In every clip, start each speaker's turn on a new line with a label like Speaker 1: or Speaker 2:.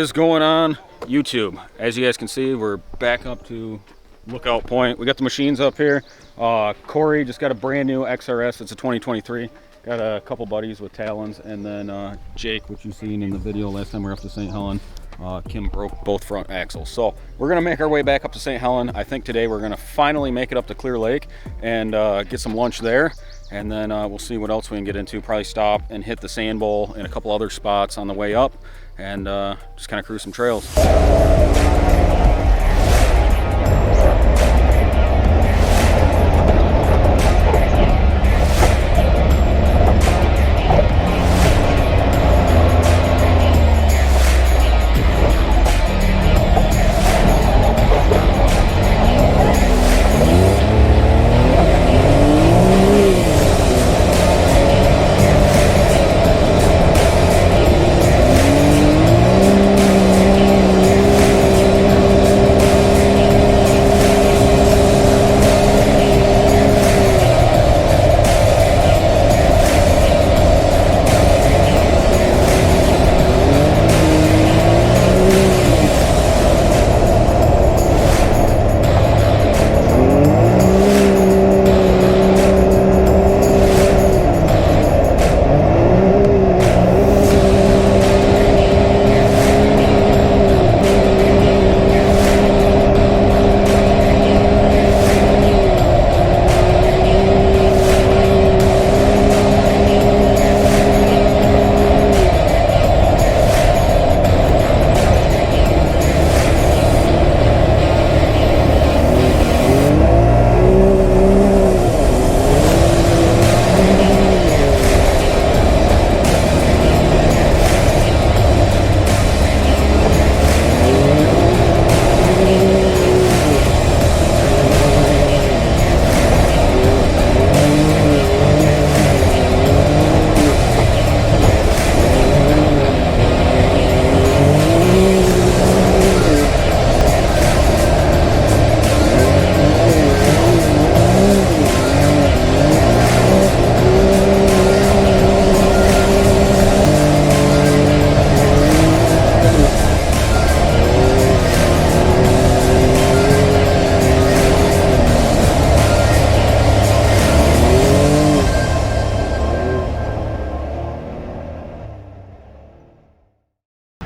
Speaker 1: is going on YouTube? As you guys can see, we're back up to lookout point. We got the machines up here. Corey just got a brand new XRS. It's a 2023. Got a couple buddies with Talons, and then Jake, which you've seen in the video last time we were up to St Helen. Kim broke both front axles. So we're gonna make our way back up to St Helen. I think today we're gonna finally make it up to Clear Lake and get some lunch there. And then we'll see what else we can get into. Probably stop and hit the sand bowl and a couple other spots on the way up, and just kind of cruise some trails.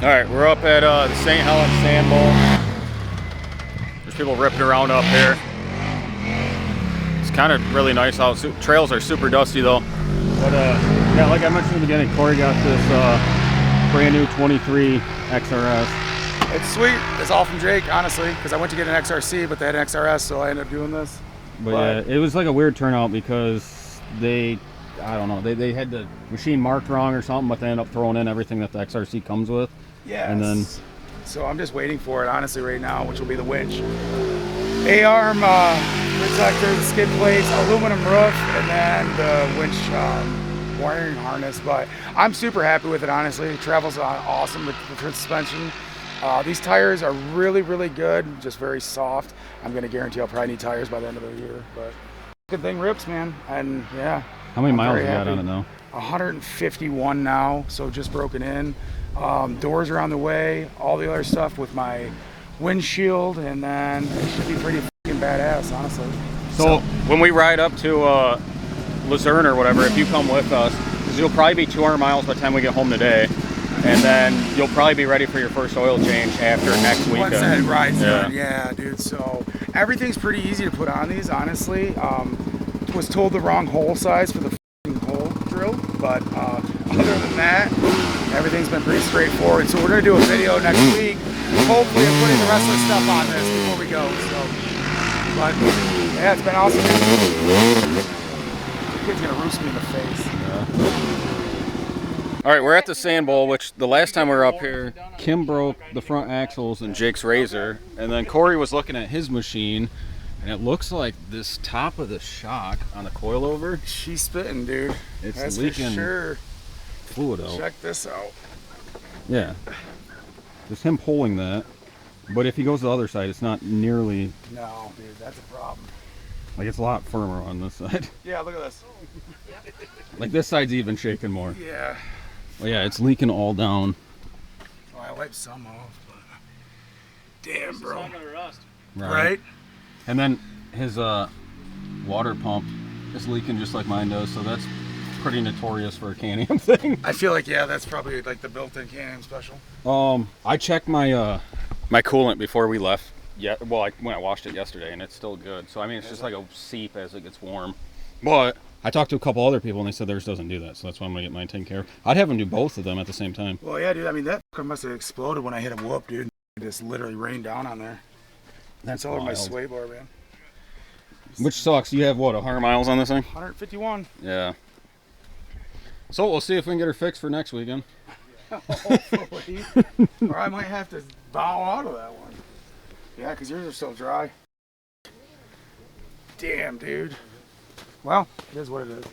Speaker 1: Alright, we're up at the St. Helen Sand Bowl. There's people ripping around up here. It's kind of really nice out. Trails are super dusty though. But yeah, like I mentioned in the beginning, Corey got this brand new 23 XRS.
Speaker 2: It's sweet. It's all from Jake, honestly, because I went to get an XRC, but they had an XRS, so I ended up doing this.
Speaker 1: But yeah, it was like a weird turnout because I don't know, they had the machine marked wrong or something, but they ended up throwing in everything that the XRC comes with.
Speaker 2: Yeah.
Speaker 1: And then,
Speaker 2: so I'm just waiting for it, honestly, right now, which will be the winch. A-arm protector, skid plates, aluminum roof, and then the winch wiring harness. But I'm super happy with it, honestly. It travels awesome with the suspension. These tires are really, really good, just very soft. I'm going to guarantee I'll probably need tires by the end of the year. But good thing rips, man. And yeah.
Speaker 1: How many miles you got on it now?
Speaker 2: 151 now, so just broken in. Doors are on the way, all the other stuff with my windshield, and then it should be pretty fucking badass, honestly.
Speaker 1: So when we ride up to Luzerne or whatever, if you come with us, because you'll probably be 200 miles by the time we get home today, and then you'll probably be ready for your first oil change after next weekend.
Speaker 2: Once that ride's done, yeah, dude. So everything's pretty easy to put on these, honestly. Was told the wrong hole size for the hole drill, but other than that, everything's been pretty straightforward. So we're going to do a video next week, hopefully I'm putting the rest of the stuff on this before we go. So, but yeah, it's been awesome. The kid's going to roost me in the face.
Speaker 1: All right, we're at the Sand Bowl, which the last time we were up here, Kim broke the front axles in Jake's Razor, and then Corey was looking at his machine, and it looks like this top of the shock on the coilover.
Speaker 2: She's spitting, dude.
Speaker 1: It's
Speaker 2: That's
Speaker 1: leaking
Speaker 2: for sure.
Speaker 1: fluid out.
Speaker 2: Check this out.
Speaker 1: Yeah, just him pulling that. But if he goes to the other side, it's not nearly.
Speaker 2: No, dude, that's a problem.
Speaker 1: Like, it's a lot firmer on this side.
Speaker 2: Yeah, look at this.
Speaker 1: Like, this side's even shaking more.
Speaker 2: Yeah.
Speaker 1: Well, yeah, it's leaking all down.
Speaker 2: Well, I wiped some off, but damn, bro.
Speaker 3: It's not gonna rust.
Speaker 2: Right?
Speaker 1: And then his water pump is leaking just like mine does, so that's pretty notorious for a Can-Am thing.
Speaker 2: I feel like, yeah, that's probably like the built-in Can-Am special.
Speaker 1: I checked my my coolant before we left. Yeah, well, when I washed it yesterday, and it's still good. So I mean, it's just like a seep as it gets warm. But I talked to a couple other people, and they said theirs doesn't do that. So that's why I'm gonna get mine taken care of. I'd have them do both of them at the same time.
Speaker 2: Well, yeah, dude. I mean, that must have exploded when I hit a whoop, dude. It just literally rained down on there. That's all over my sway bar, man.
Speaker 1: Which sucks. You have what, 100 miles on this thing?
Speaker 2: 151.
Speaker 1: Yeah. So we'll see if we can get her fixed for next weekend.
Speaker 2: Hopefully. Or I might have to bow out of that one. Yeah, because yours are still dry. Damn, dude. Well, it is what it is.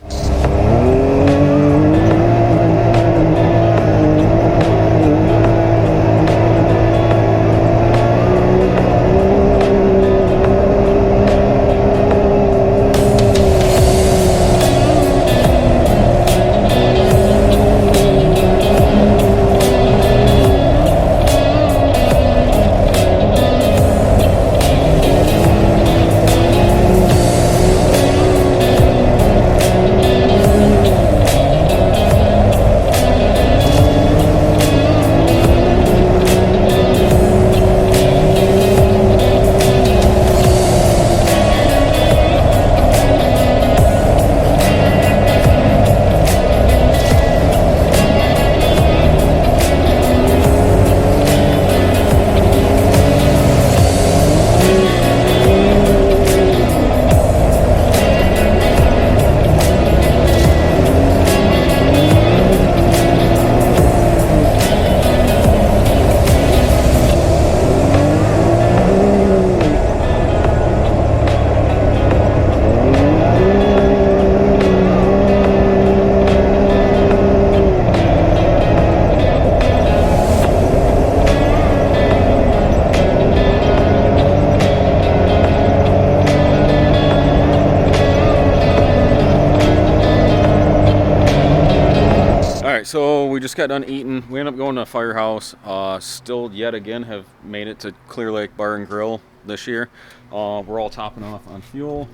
Speaker 1: So we just got done eating. We ended up going to a firehouse. Still yet again have made it to Clear Lake Bar and Grill this year. We're all topping off on fuel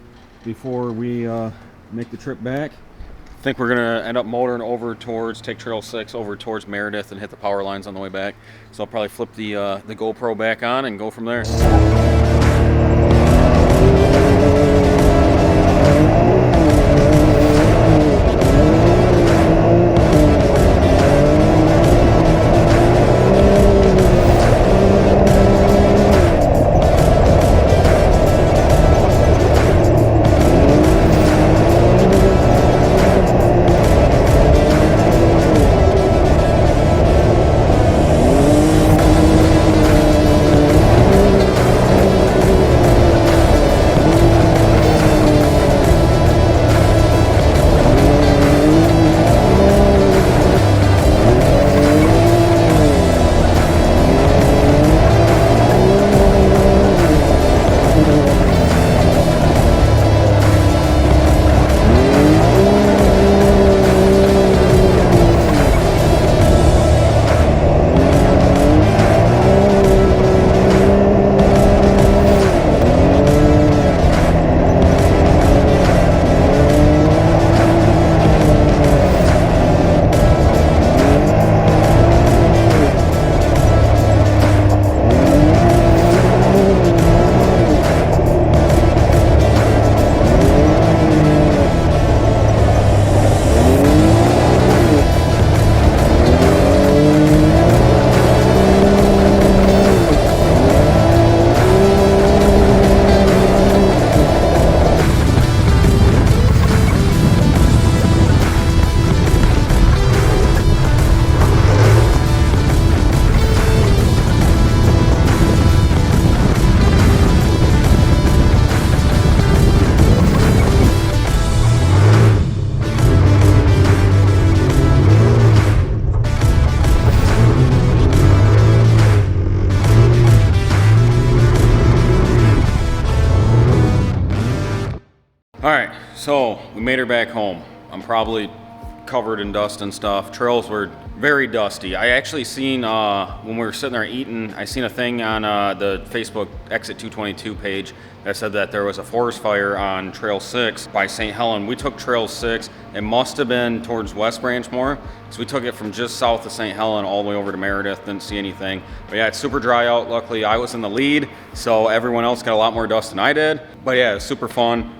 Speaker 1: before we make the trip back. I think we're gonna end up motoring over towards, take Trail 6 over towards Meredith and hit the power lines on the way back. So I'll probably flip the GoPro back on and go from there. Alright, so we made her back home. I'm probably covered in dust and stuff. Trails were Very dusty. I actually seen, when we were sitting there eating, I seen a thing on the Facebook Exit 222 page that said that there was a forest fire on Trail 6 by St. Helen. We took Trail 6. It must have been towards West Branch more. So we took it from just south of St. Helen all the way over to Meredith. Didn't see anything. But yeah, it's super dry out. Luckily, I was in the lead, so everyone else got a lot more dust than I did. But yeah, it's super fun.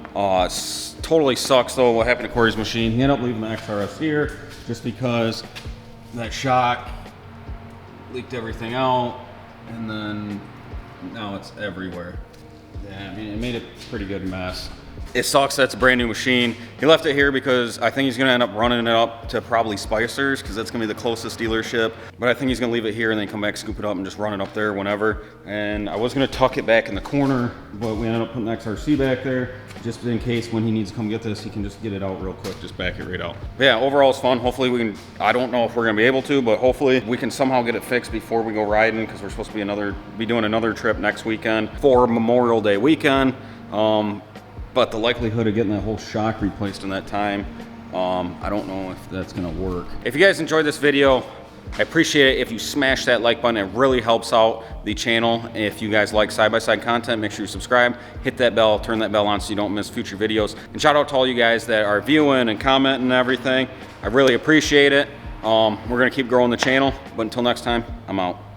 Speaker 1: Totally sucks though what happened to Corey's machine. He ended up leaving the XRS here just because that shock leaked everything out, and then now it's everywhere. Yeah, I mean, it made a pretty good mess. It sucks that's a brand new machine. He left it here because I think he's gonna end up running it up to probably Spicer's, because that's gonna be the closest dealership. But I think he's gonna leave it here and then come back, scoop it up, and just run it up there whenever. And I was gonna tuck it back in the corner, but we ended up putting the XRC back there, just in case when he needs to come get this, he can just get it out real quick, just back it right out. But yeah, overall it's fun. Hopefully we can, I don't know if we're gonna be able to, but hopefully we can somehow get it fixed before we go riding, because we're supposed to be doing another trip next weekend for Memorial Day weekend. But the likelihood of getting that whole shock replaced in that time, I don't know if that's gonna work. If you guys enjoyed this video, I appreciate it if you smash that like button. It really helps out the channel. If you guys like side-by-side content, make sure you subscribe, hit that bell, turn that bell on so you don't miss future videos. And shout out to all you guys that are viewing and commenting and everything. I really appreciate it. We're gonna keep growing the channel, but until next time, I'm out.